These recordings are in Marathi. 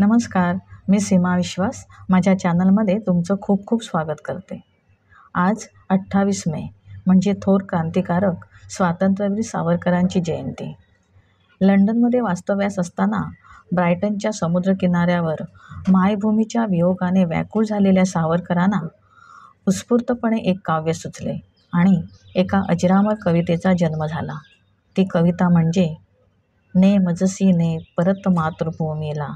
नमस्कार, मी सीमा विश्वास माझ्या चॅनलमध्ये तुमचं खूप खूप स्वागत करते. आज 28 मे म्हणजे थोर क्रांतिकारक स्वातंत्र्यवीर सावरकरांची जयंती. लंडनमध्ये वास्तव्यास असताना ब्रायटनच्या समुद्रकिनाऱ्यावर मायभूमीच्या वियोगाने व्याकुळ झालेल्या सावरकरांना उत्स्फूर्तपणे एक काव्य सुचले आणि एका अजरामर कवितेचा जन्म झाला. ती कविता म्हणजे ने मजसी ने परत मातृभूमीला,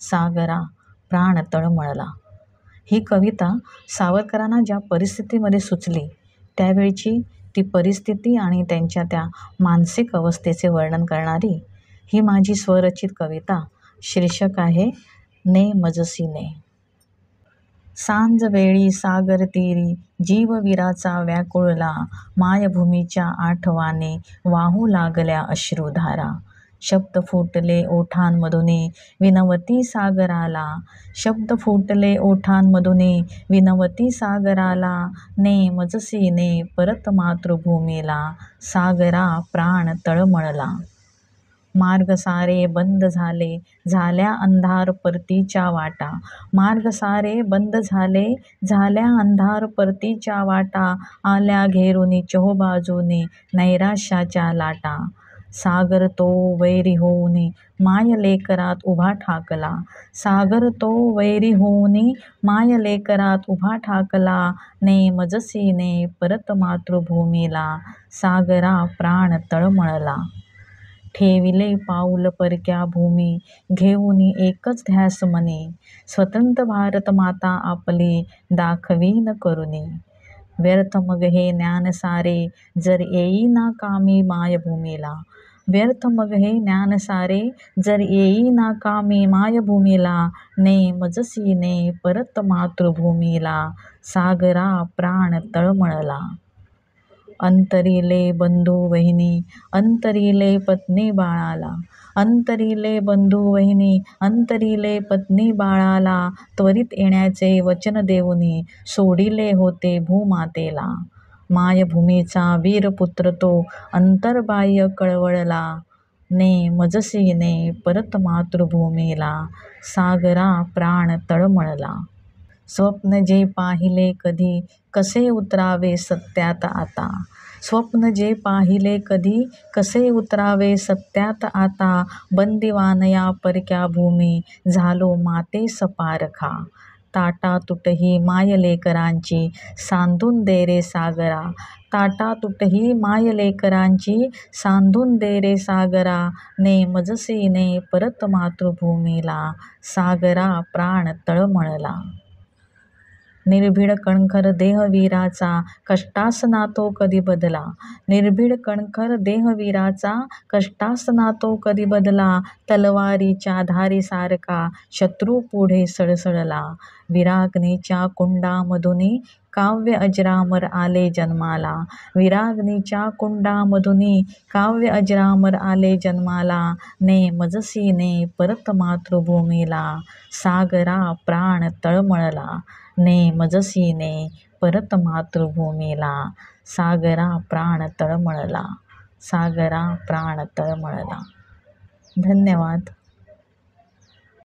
सागरा प्राण तळमळला. ही कविता सावरकरांना ज्या परिस्थितीमध्ये सुचली त्यावेळची ती परिस्थिती आणि त्यांच्या त्या मानसिक अवस्थेचे वर्णन करणारी ही माझी स्वरचित कविता. शीर्षक आहे ने मजसी ने. सांज वेळी सागर तीरी जीववीराचा व्याकुळला, मायभूमीच्या आठवाने वाहू लागल्या अश्रुधारा. शब्द फुटले ओठांमधून विनवती सागराला, शब्द फुटले ओठांमधून विनवती सागराला. ने मजसी ने परत मातृभूमीला, सागरा प्राण तळमळला. मार्ग सारे बंद झाले, झाल्या अंधार परतीच्या वाटा. मार्ग सारे बंद झाले, झाल्या अंधार परतीच्या वाटा. आल्या घेरून चोहोबाजूने नैराश्याच्या लाटा. सागर तो वैरी होऊन माय लेकरात उभा ठाकला, सागर तो वैरी होऊन माय लेकरात उभा ठाकला. ने मजसी ने परत मातृभूमीला, सागरा प्राण तळमळला. ठेविले पाऊल परक्या भूमी, घेऊन एकच ध्यास मनी. स्वतंत्र भारत माता आपली दाखवीन करुणी. व्यर्थ मग हे ज्ञान सारे, जर येईना कामी मायभूमीला. व्यर्थ मग हे ज्ञान सारे, जर येईना कामी मायभूमीला. ने मजसी ने परत मातृभूमीला, सागरा प्राण तळमळला. अंतरिले बंधू वहिनी, अंतरिले पत्नी बाळाला. अंतरिले बंधू वहिनी, अंतरिले पत्नी बाळाला. त्वरित येण्याचे वचन देऊनी, सोडिले होते भूमातेला. मायभूमीचा वीरपुत्र तो अंतर्बाह्य कळवळला. ने मजसी ने परत मातृभूमीला, सागरा प्राण तळमळला. स्वप्न जे पाहिले कधी, कसे उतरावे सत्यात आता. स्वप्न जे पाहिले कधी, कसे उतरावे सत्यात आता. बंदिवान या परक्या भूमी, झालो मातेस पारखा. ताटा तुटही माय लेकरांची, सांधून दे रे सागरा. ताटा तुटही माय लेकरांची, सांधून दे रे सागरा. ने मजसी ने परत मातृभूमीला, सागरा प्राण तळमळला. निर्भीड कणखर देहवीराचा, कष्टासना तो कधी बदला. निर्भीड कणखर देहवीराचा, कष्टासना तो कधी बदला. तलवारीच्या धारीसारखा शत्रू पुढे सळसळला. विराग्नीच्या कुंडामधून काव्य अजरामर आले जन्माला. विराग्नीच्या कुंडामधून काव्य अजरामर आले जन्माला. ने मजसी ने परत मातृभूमीला, सागरा प्राण तळमळला. ने मजसी ने परत मातृभूमीला, सागरा प्राण तळमळला. सागरा प्राण तळमळला. धन्यवाद.